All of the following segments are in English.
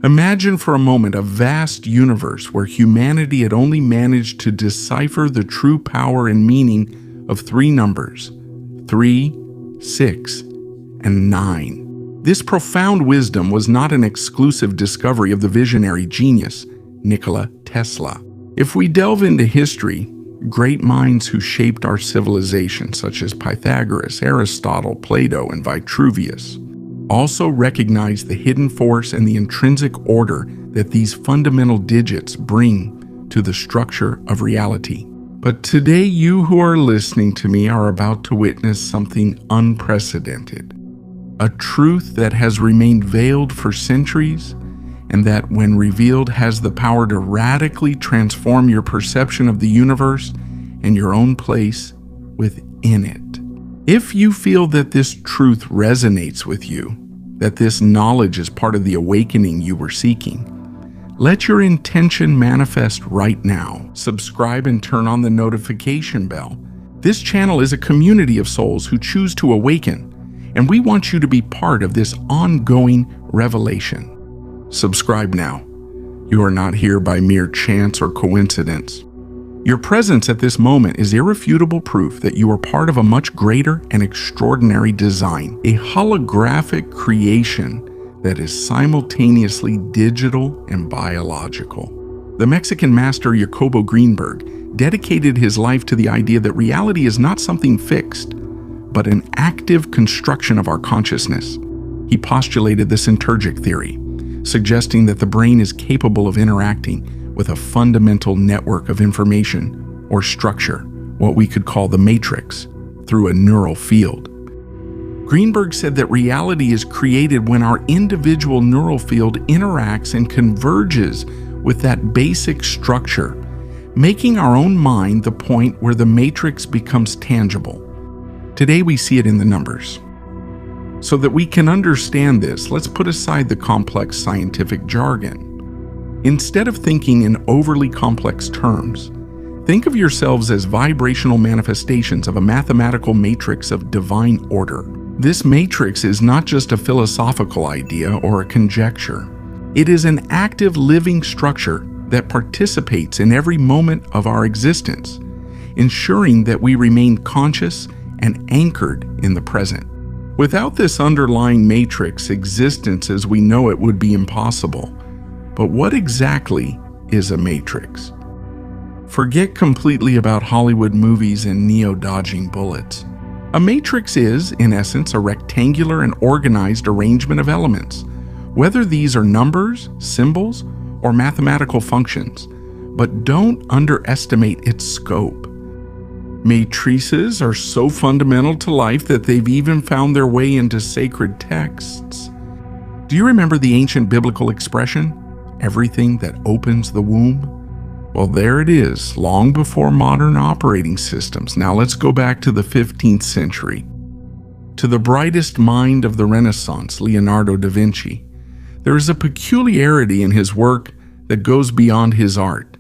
Imagine for a moment a vast universe where humanity had only managed to decipher the true power and meaning of three numbers: 3, 6, and 9. This profound wisdom was not an exclusive discovery of the visionary genius, Nikola Tesla. If we delve into history, great minds who shaped our civilization, such as Pythagoras, Aristotle, Plato, and Vitruvius, also recognized the hidden force and the intrinsic order that these fundamental digits bring to the structure of reality. But today, you who are listening to me are about to witness something unprecedented. A truth that has remained veiled for centuries, and that, when revealed, has the power to radically transform your perception of the universe and your own place within it. If you feel that this truth resonates with you, that this knowledge is part of the awakening you were seeking, let your intention manifest right now. Subscribe and turn on the notification bell. This channel is a community of souls who choose to awaken, and we want you to be part of this ongoing revelation. Subscribe now. You are not here by mere chance or coincidence. Your presence at this moment is irrefutable proof that you are part of a much greater and extraordinary design, a holographic creation that is simultaneously digital and biological. The Mexican master Jacobo Grinberg dedicated his life to the idea that reality is not something fixed, but an active construction of our consciousness. He postulated the synergic theory, suggesting that the brain is capable of interacting with a fundamental network of information or structure, what we could call the matrix, through a neural field. Grinberg said that reality is created when our individual neural field interacts and converges with that basic structure, making our own mind the point where the matrix becomes tangible. Today we see it in the numbers. So that we can understand this, let's put aside the complex scientific jargon. Instead of thinking in overly complex terms, think of yourselves as vibrational manifestations of a mathematical matrix of divine order. This matrix is not just a philosophical idea or a conjecture. It is an active living structure that participates in every moment of our existence, ensuring that we remain conscious and anchored in the present. Without this underlying matrix, existence as we know it would be impossible. But what exactly is a matrix? Forget completely about Hollywood movies and neo-dodging bullets. A matrix is, in essence, a rectangular and organized arrangement of elements, whether these are numbers, symbols, or mathematical functions. But don't underestimate its scope. Matrices are so fundamental to life that they've even found their way into sacred texts. Do you remember the ancient biblical expression, everything that opens the womb? Well, there it is, long before modern operating systems. Now let's go back to the 15th century. To the brightest mind of the Renaissance, Leonardo da Vinci, there is a peculiarity in his work that goes beyond his art.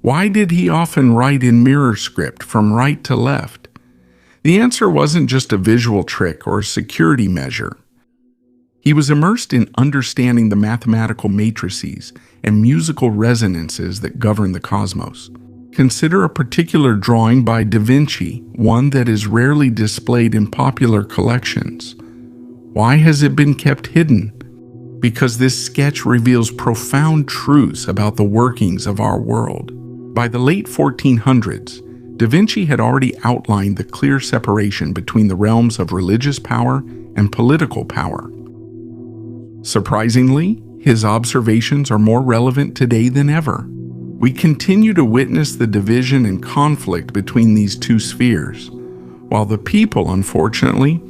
Why did he often write in mirror script from right to left? The answer wasn't just a visual trick or a security measure. He was immersed in understanding the mathematical matrices and musical resonances that govern the cosmos. Consider a particular drawing by Da Vinci, one that is rarely displayed in popular collections. Why has it been kept hidden? Because this sketch reveals profound truths about the workings of our world. By the late 1400s, Da Vinci had already outlined the clear separation between the realms of religious power and political power. Surprisingly, his observations are more relevant today than ever. We continue to witness the division and conflict between these two spheres, while the people, unfortunately,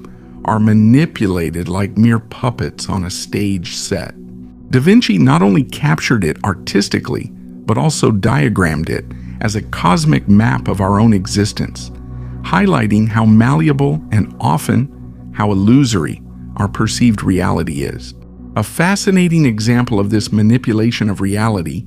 are manipulated like mere puppets on a stage set. Da Vinci not only captured it artistically, but also diagrammed it as a cosmic map of our own existence, highlighting how malleable and often how illusory our perceived reality is. A fascinating example of this manipulation of reality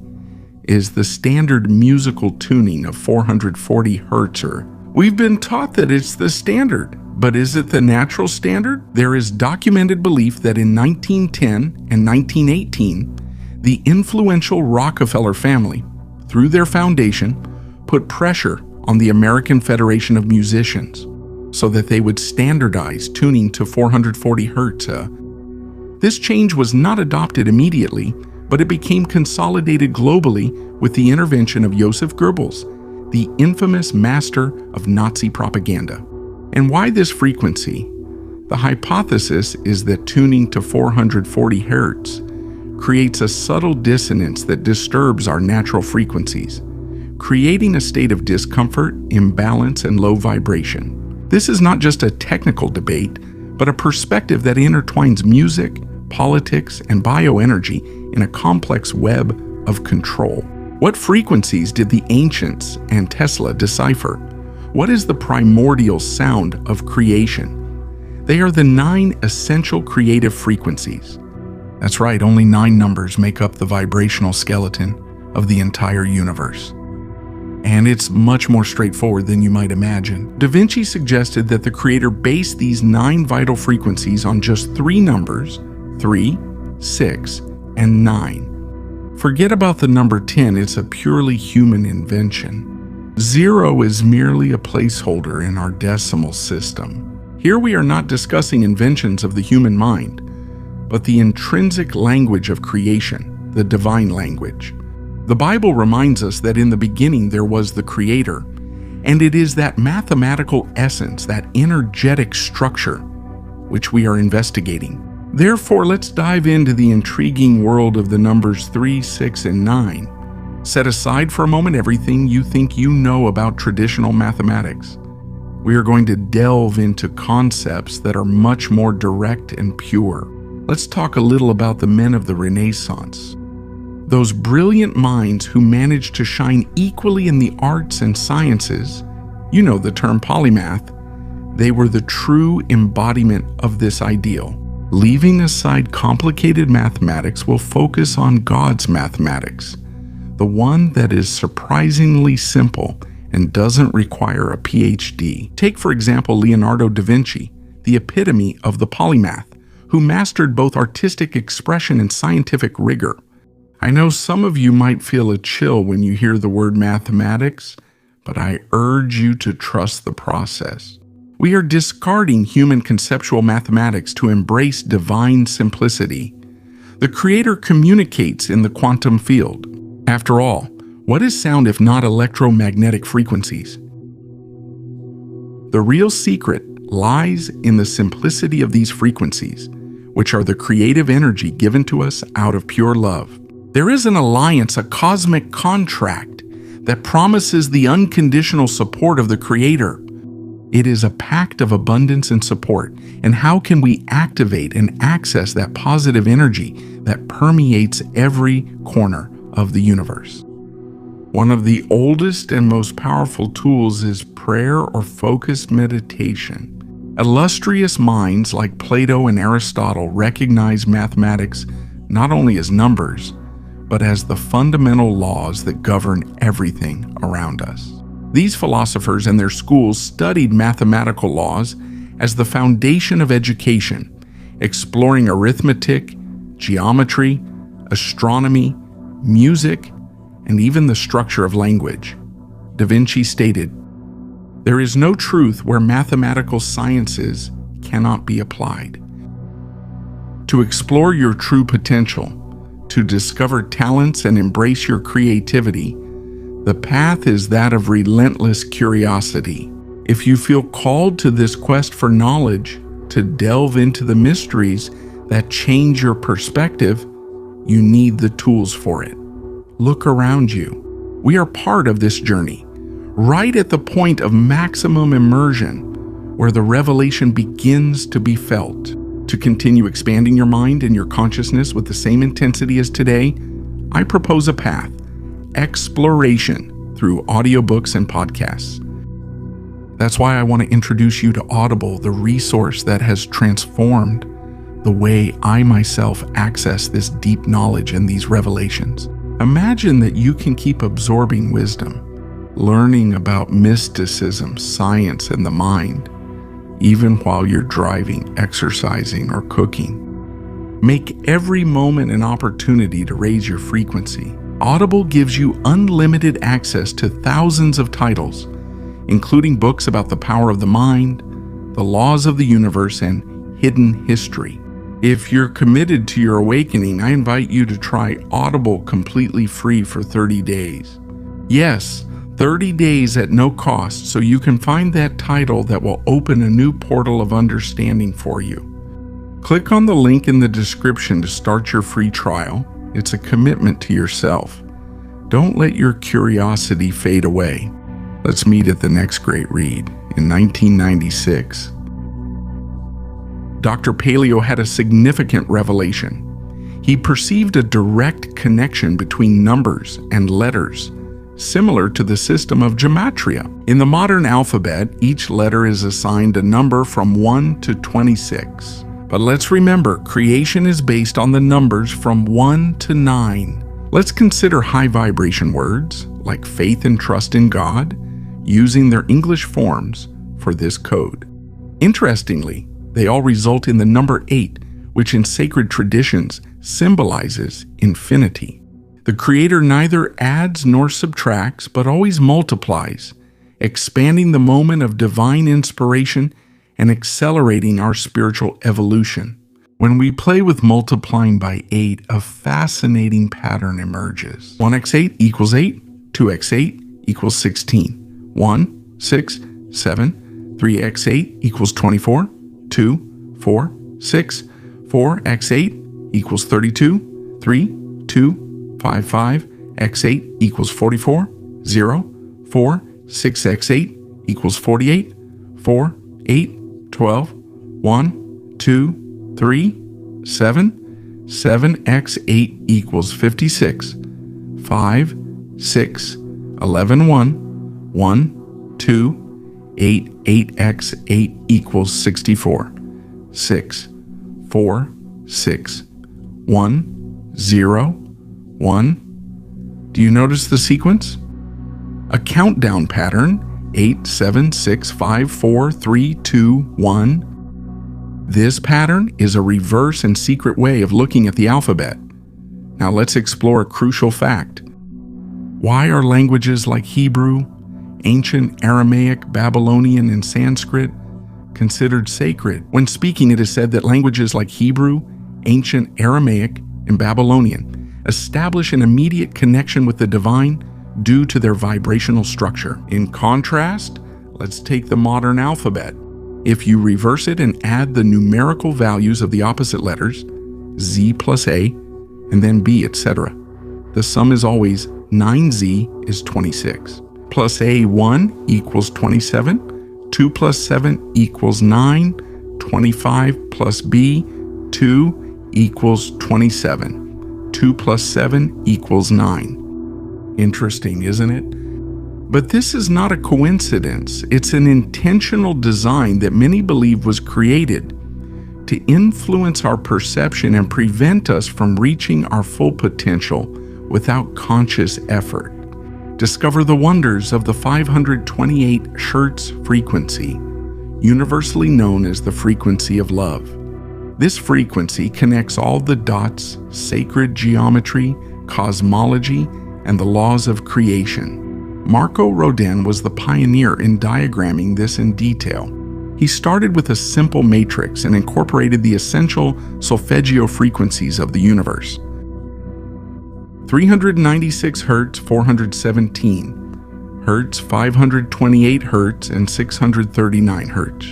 is the standard musical tuning of 440 Hz. We've been taught that it's the standard, but is it the natural standard? There is documented belief that in 1910 and 1918, The influential Rockefeller family, through their foundation, put pressure on the American Federation of Musicians so that they would standardize tuning to 440 Hz. This change was not adopted immediately, but it became consolidated globally with the intervention of Joseph Goebbels, the infamous master of Nazi propaganda. And why this frequency? The hypothesis is that tuning to 440 Hz creates a subtle dissonance that disturbs our natural frequencies, creating a state of discomfort, imbalance, and low vibration. This is not just a technical debate, but a perspective that intertwines music, politics, and bioenergy in a complex web of control. What frequencies did the ancients and Tesla decipher? What is the primordial sound of creation? They are the 9 essential creative frequencies. That's right, only 9 numbers make up the vibrational skeleton of the entire universe. And it's much more straightforward than you might imagine. Da Vinci suggested that the creator based these 9 vital frequencies on just 3 numbers, 3, 6, and 9. Forget about the number 10, it's a purely human invention. 0 is merely a placeholder in our decimal system. Here we are not discussing inventions of the human mind, but the intrinsic language of creation, the divine language. The Bible reminds us that in the beginning there was the Creator, and it is that mathematical essence, that energetic structure, which we are investigating. Therefore, let's dive into the intriguing world of the numbers 3, 6, and 9. Set aside for a moment everything you think you know about traditional mathematics. We are going to delve into concepts that are much more direct and pure. Let's talk a little about the men of the Renaissance. Those brilliant minds who managed to shine equally in the arts and sciences, you know the term polymath, they were the true embodiment of this ideal. Leaving aside complicated mathematics, we'll focus on God's mathematics, the one that is surprisingly simple and doesn't require a PhD. Take, for example, Leonardo da Vinci, the epitome of the polymath, who mastered both artistic expression and scientific rigor. I know some of you might feel a chill when you hear the word mathematics, but I urge you to trust the process. We are discarding human conceptual mathematics to embrace divine simplicity. The Creator communicates in the quantum field. After all, what is sound if not electromagnetic frequencies? The real secret lies in the simplicity of these frequencies, which are the creative energy given to us out of pure love. There is an alliance, a cosmic contract that promises the unconditional support of the Creator. It is a pact of abundance and support. And how can we activate and access that positive energy that permeates every corner of the universe? One of the oldest and most powerful tools is prayer or focused meditation. Illustrious minds like Plato and Aristotle recognize mathematics not only as numbers, but as the fundamental laws that govern everything around us. These philosophers and their schools studied mathematical laws as the foundation of education, exploring arithmetic, geometry, astronomy, music, and even the structure of language. Da Vinci stated, "There is no truth where mathematical sciences cannot be applied." To explore your true potential, to discover talents and embrace your creativity, the path is that of relentless curiosity. If you feel called to this quest for knowledge, to delve into the mysteries that change your perspective, you need the tools for it. Look around you. We are part of this journey, right at the point of maximum immersion, where the revelation begins to be felt. To continue expanding your mind and your consciousness with the same intensity as today, I propose a path: exploration through audiobooks and podcasts. That's why I want to introduce you to Audible, the resource that has transformed the way I myself access this deep knowledge and these revelations. Imagine that you can keep absorbing wisdom, learning about mysticism, science, and the mind, even while you're driving, exercising, or cooking. Make every moment an opportunity to raise your frequency. Audible gives you unlimited access to thousands of titles, including books about the power of the mind, the laws of the universe, and hidden history. If you're committed to your awakening, I invite you to try Audible completely free for 30 days. Yes, 30 days at no cost, so you can find that title that will open a new portal of understanding for you. Click on the link in the description to start your free trial. It's a commitment to yourself. Don't let your curiosity fade away. Let's meet at the next great read. In 1996, Dr. Paleo had a significant revelation. He perceived a direct connection between numbers and letters, similar to the system of gematria. In the modern alphabet, each letter is assigned a number from 1 to 26. But let's remember, creation is based on the numbers from 1 to 9. Let's consider high vibration words, like faith and trust in God, using their English forms for this code. Interestingly, they all result in the number 8, which in sacred traditions symbolizes infinity. The Creator neither adds nor subtracts, but always multiplies, expanding the moment of divine inspiration and accelerating our spiritual evolution. When we play with multiplying by 8, a fascinating pattern emerges. 1x8 equals 8, 2x8 equals 16, 1, 6, 7, 3x8 equals 24, 2, 4, 6, 4x8 equals 32, 3, 2, 5, 5, x8 equals 44, 0, 4, 6x8 equals 48, 4, 8, 12, 1, 2, 3, 7, 7x8 equals 56, 5, 6, 11, 1, 1, 2, 8, 8x8 equals 64, 6, 4, 6, 1, 0, 1. Do you notice the sequence? A countdown pattern, 8, 7, 6, 5, 4, 3, 2, 1. This pattern is a reverse and secret way of looking at the alphabet. Now let's explore a crucial fact. Why are languages like Hebrew, ancient Aramaic, Babylonian, and Sanskrit considered sacred? When speaking, it is said that languages like Hebrew, ancient Aramaic, and Babylonian establish an immediate connection with the divine due to their vibrational structure. In contrast, let's take the modern alphabet. If you reverse it and add the numerical values of the opposite letters, Z plus A, and then B, etc., the sum is always 9Z is 26. Plus A, 1 equals 27, 2 plus 7 equals 9, 25 plus B, 2 equals 27, 2 plus 7 equals 9. Interesting, isn't it? But this is not a coincidence. It's an intentional design that many believe was created to influence our perception and prevent us from reaching our full potential without conscious effort. Discover the wonders of the 528 Hertz frequency, universally known as the frequency of love. This frequency connects all the dots, sacred geometry, cosmology, and the laws of creation. Marco Rodin was the pioneer in diagramming this in detail. He started with a simple matrix and incorporated the essential solfeggio frequencies of the universe. 396 Hertz, 417 Hertz, 528 Hertz, and 639 Hertz.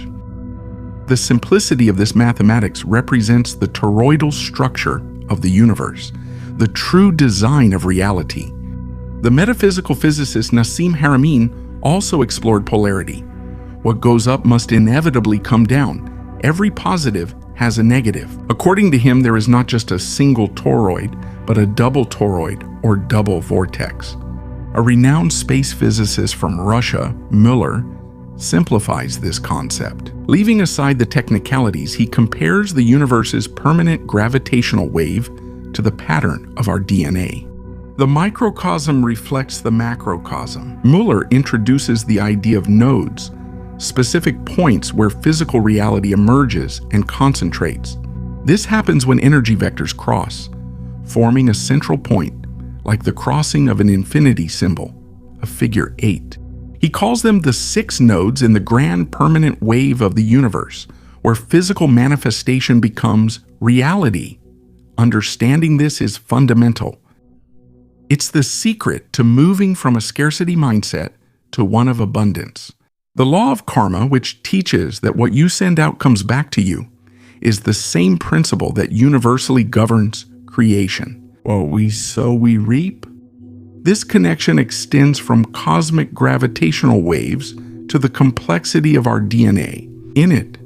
The simplicity of this mathematics represents the toroidal structure of the universe, the true design of reality. The metaphysical physicist Nassim Haramein also explored polarity. What goes up must inevitably come down. Every positive has a negative. According to him, there is not just a single toroid, but a double toroid or double vortex. A renowned space physicist from Russia, Müller, simplifies this concept. Leaving aside the technicalities, he compares the universe's permanent gravitational wave to the pattern of our DNA. The microcosm reflects the macrocosm. Müller introduces the idea of nodes, specific points where physical reality emerges and concentrates. This happens when energy vectors cross, forming a central point, like the crossing of an infinity symbol, a figure 8. He calls them the 6 nodes in the grand permanent wave of the universe, where physical manifestation becomes reality. Understanding this is fundamental. It's the secret to moving from a scarcity mindset to one of abundance. The law of karma, which teaches that what you send out comes back to you, is the same principle that universally governs creation. What we sow, we reap. This connection extends from cosmic gravitational waves to the complexity of our DNA. In it,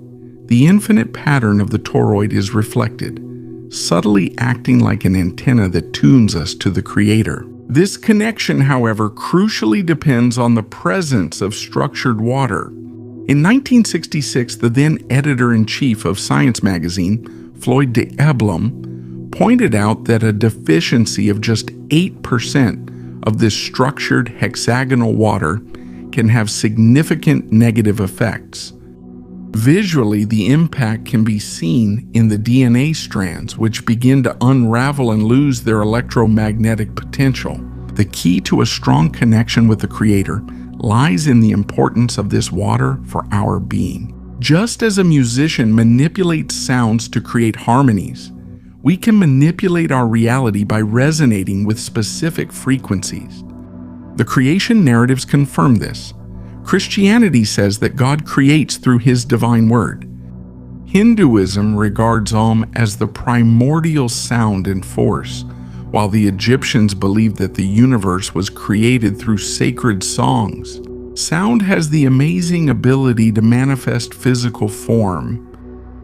the infinite pattern of the toroid is reflected, subtly acting like an antenna that tunes us to the Creator. This connection, however, crucially depends on the presence of structured water. In 1966, the then editor-in-chief of Science magazine, Floyd de Eblum, pointed out that a deficiency of just 8% of this structured hexagonal water can have significant negative effects. Visually, the impact can be seen in the DNA strands, which begin to unravel and lose their electromagnetic potential. The key to a strong connection with the Creator lies in the importance of this water for our being. Just as a musician manipulates sounds to create harmonies, we can manipulate our reality by resonating with specific frequencies. The creation narratives confirm this. Christianity says that God creates through His divine word. Hinduism regards Om as the primordial sound and force, while the Egyptians believed that the universe was created through sacred songs. Sound has the amazing ability to manifest physical form.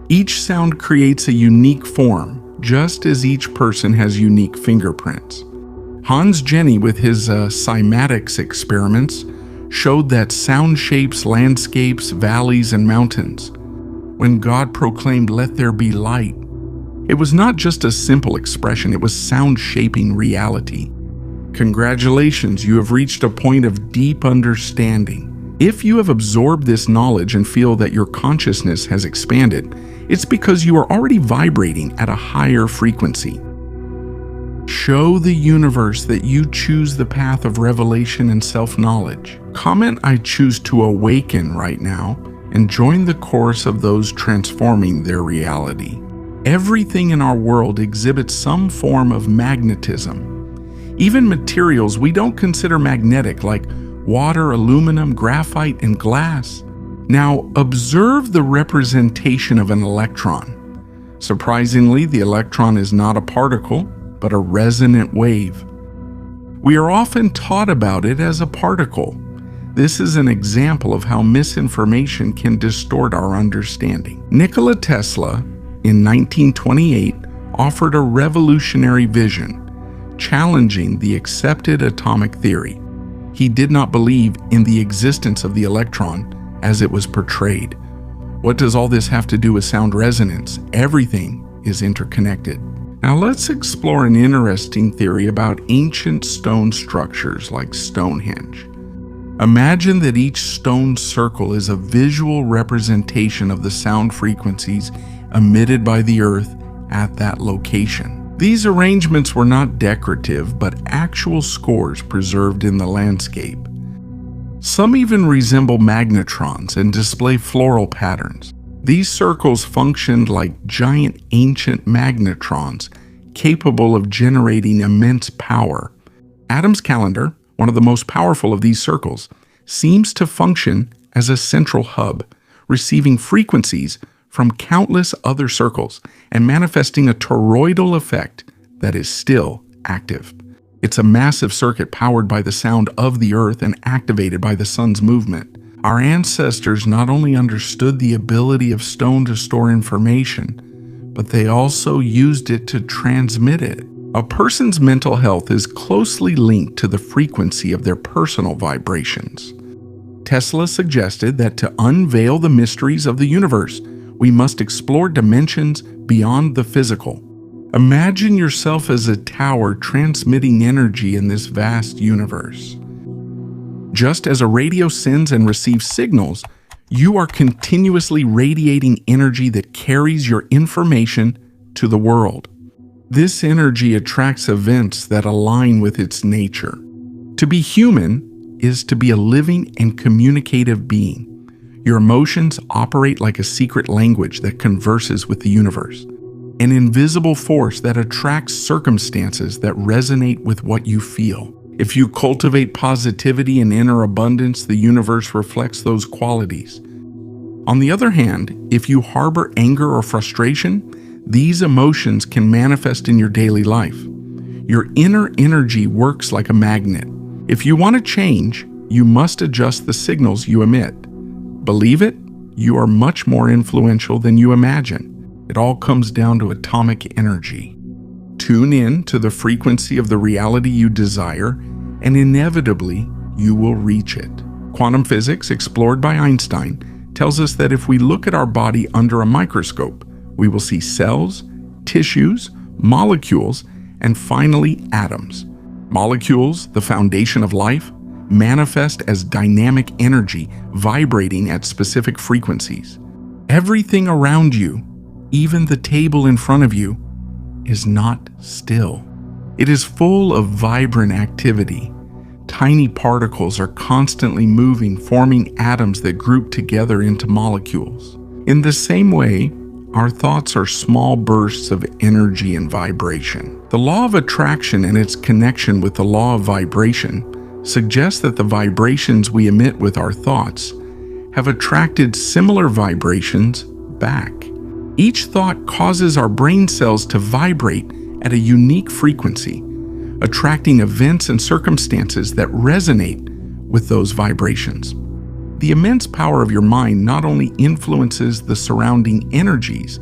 Each sound creates a unique form, just as each person has unique fingerprints. Hans Jenny, with his cymatics experiments, showed that sound shapes landscapes, valleys, and mountains. When God proclaimed, "Let there be light," it was not just a simple expression, it was sound shaping reality. Congratulations, you have reached a point of deep understanding. If you have absorbed this knowledge and feel that your consciousness has expanded, it's because you are already vibrating at a higher frequency. Show the universe that you choose the path of revelation and self-knowledge. Comment, "I choose to awaken right now," and join the chorus of those transforming their reality. Everything in our world exhibits some form of magnetism. Even materials we don't consider magnetic, like water, aluminum, graphite, and glass. Now, observe the representation of an electron. Surprisingly, the electron is not a particle, but a resonant wave. We are often taught about it as a particle. This is an example of how misinformation can distort our understanding. Nikola Tesla, in 1928, offered a revolutionary vision, challenging the accepted atomic theory. He did not believe in the existence of the electron as it was portrayed. What does all this have to do with sound resonance? Everything is interconnected. Now let's explore an interesting theory about ancient stone structures like Stonehenge. Imagine that each stone circle is a visual representation of the sound frequencies emitted by the earth at that location. These arrangements were not decorative, but actual scores preserved in the landscape. Some even resemble magnetrons and display floral patterns. These circles functioned like giant ancient magnetrons, capable of generating immense power. Adam's calendar, one of the most powerful of these circles, seems to function as a central hub, receiving frequencies from countless other circles and manifesting a toroidal effect that is still active. It's a massive circuit powered by the sound of the earth and activated by the sun's movement. Our ancestors not only understood the ability of stone to store information, but they also used it to transmit it. A person's mental health is closely linked to the frequency of their personal vibrations. Tesla suggested that to unveil the mysteries of the universe, we must explore dimensions beyond the physical. Imagine yourself as a tower transmitting energy in this vast universe. Just as a radio sends and receives signals, you are continuously radiating energy that carries your information to the world. This energy attracts events that align with its nature. To be human is to be a living and communicative being. Your emotions operate like a secret language that converses with the universe, an invisible force that attracts circumstances that resonate with what you feel. If you cultivate positivity and inner abundance, the universe reflects those qualities. On the other hand, if you harbor anger or frustration, these emotions can manifest in your daily life. Your inner energy works like a magnet. If you want to change, you must adjust the signals you emit. Believe it, you are much more influential than you imagine. It all comes down to atomic energy. Tune in to the frequency of the reality you desire, and inevitably, you will reach it. Quantum physics, explored by Einstein, tells us that if we look at our body under a microscope, we will see cells, tissues, molecules, and finally atoms. Molecules, the foundation of life, manifest as dynamic energy vibrating at specific frequencies. Everything around you, even the table in front of you, is not still. It is full of vibrant activity. Tiny particles are constantly moving, forming atoms that group together into molecules. In the same way, our thoughts are small bursts of energy and vibration. The law of attraction and its connection with the law of vibration suggests that the vibrations we emit with our thoughts have attracted similar vibrations back. Each thought causes our brain cells to vibrate at a unique frequency, attracting events and circumstances that resonate with those vibrations. The immense power of your mind not only influences the surrounding energies,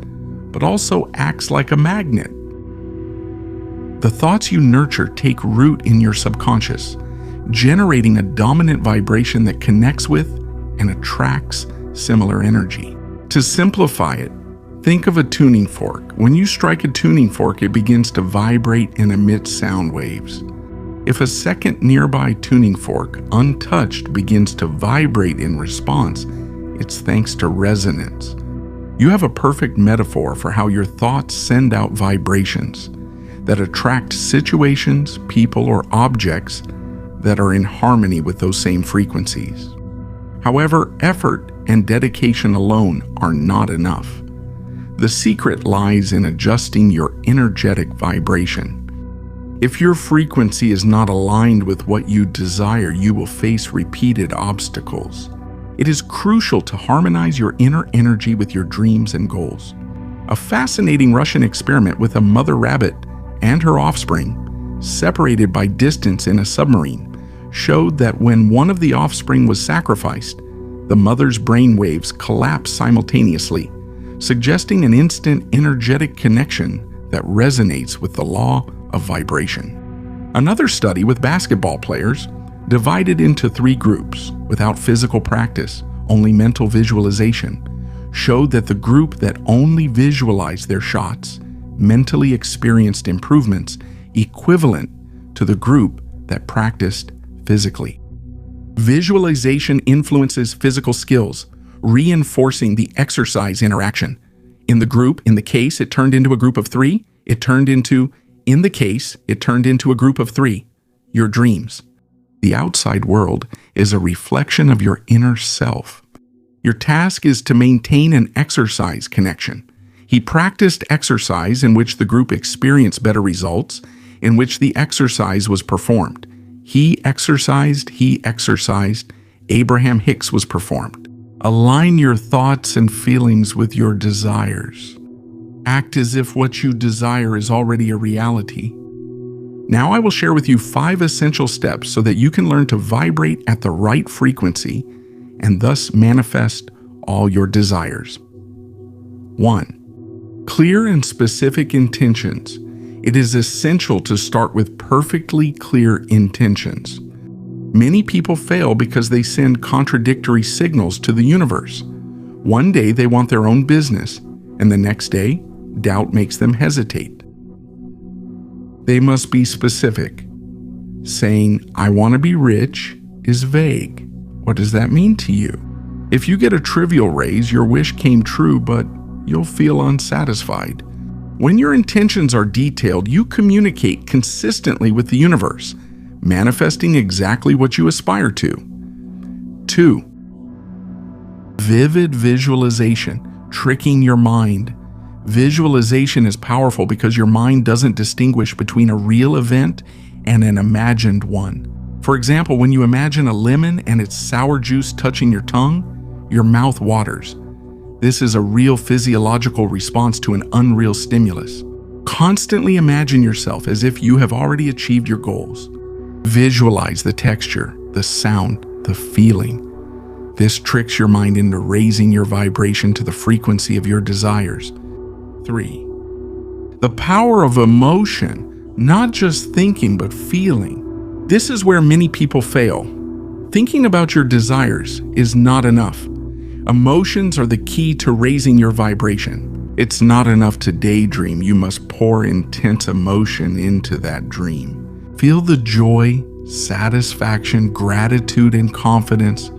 but also acts like a magnet. The thoughts you nurture take root in your subconscious, generating a dominant vibration that connects with and attracts similar energy. To simplify it, think of a tuning fork. When you strike a tuning fork, it begins to vibrate and emit sound waves. If a second nearby tuning fork, untouched, begins to vibrate in response, it's thanks to resonance. You have a perfect metaphor for how your thoughts send out vibrations that attract situations, people, or objects that are in harmony with those same frequencies. However, effort and dedication alone are not enough. The secret lies in adjusting your energetic vibration. If your frequency is not aligned with what you desire, you will face repeated obstacles. It is crucial to harmonize your inner energy with your dreams and goals. A fascinating Russian experiment with a mother rabbit and her offspring, separated by distance in a submarine, showed that when one of the offspring was sacrificed, the mother's brain waves collapsed simultaneously, suggesting an instant energetic connection that resonates with the law of vibration. Another study with basketball players, divided into 3 groups without physical practice, only mental visualization, showed that the group that only visualized their shots mentally experienced improvements equivalent to the group that practiced physically. Visualization influences physical skills, reinforcing the exercise interaction. In the case, it turned into a group of 3. It turned into a group of 3. Your dreams. The outside world is a reflection of your inner self. Your task is to maintain an exercise connection. He practiced exercise in which the group experienced better results, in which the exercise was performed. He exercised, Abraham Hicks was performed. Align your thoughts and feelings with your desires. Act as if what you desire is already a reality. Now I will share with you 5 essential steps so that you can learn to vibrate at the right frequency and thus manifest all your desires. 1. Clear and specific intentions. It is essential to start with perfectly clear intentions. Many people fail because they send contradictory signals to the universe. One day they want their own business, and the next day, doubt makes them hesitate. They must be specific. Saying, "I want to be rich," is vague. What does that mean to you? If you get a trivial raise, your wish came true, but you'll feel unsatisfied. When your intentions are detailed, you communicate consistently with the universe, manifesting exactly what you aspire to. 2. Vivid visualization, tricking your mind. Visualization is powerful because your mind doesn't distinguish between a real event and an imagined one. For example, when you imagine a lemon and its sour juice touching your tongue, your mouth waters. This is a real physiological response to an unreal stimulus. Constantly imagine yourself as if you have already achieved your goals. Visualize the texture, the sound, the feeling. This tricks your mind into raising your vibration to the frequency of your desires. 3. The power of emotion, not just thinking but feeling. This is where many people fail. Thinking about your desires is not enough. Emotions are the key to raising your vibration. It's not enough to daydream. You must pour intense emotion into that dream. Feel the joy, satisfaction, gratitude, and confidence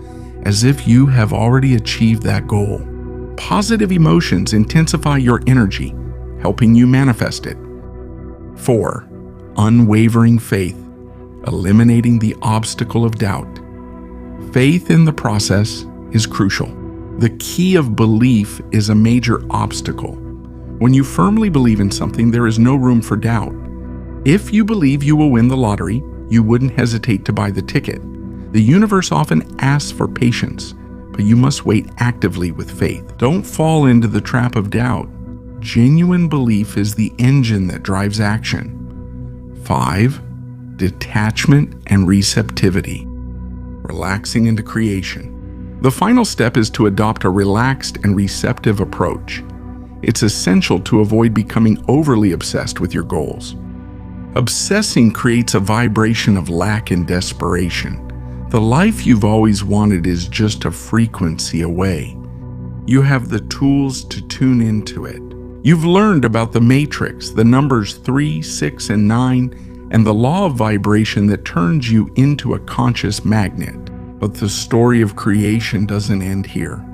as if you have already achieved that goal. Positive emotions intensify your energy, helping you manifest it. 4. Unwavering faith, eliminating the obstacle of doubt. Faith in the process is crucial. The key of belief is a major obstacle. When you firmly believe in something, there is no room for doubt. If you believe you will win the lottery, you wouldn't hesitate to buy the ticket. The universe often asks for patience, but you must wait actively with faith. Don't fall into the trap of doubt. Genuine belief is the engine that drives action. 5. Detachment and receptivity, relaxing into creation. The final step is to adopt a relaxed and receptive approach. It's essential to avoid becoming overly obsessed with your goals. Obsessing creates a vibration of lack and desperation. The life you've always wanted is just a frequency away. You have the tools to tune into it. You've learned about the matrix, the numbers 3, 6, and 9, and the law of vibration that turns you into a conscious magnet. But the story of creation doesn't end here.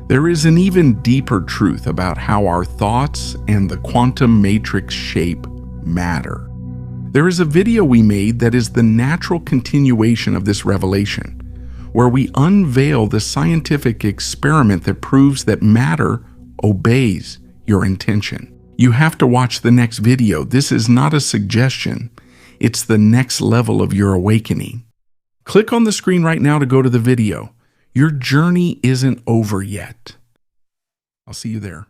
There is an even deeper truth about how our thoughts and the quantum matrix shape matter. There is a video we made that is the natural continuation of this revelation, where we unveil the scientific experiment that proves that matter obeys your intention. You have to watch the next video. This is not a suggestion. It's the next level of your awakening. Click on the screen right now to go to the video. Your journey isn't over yet. I'll see you there.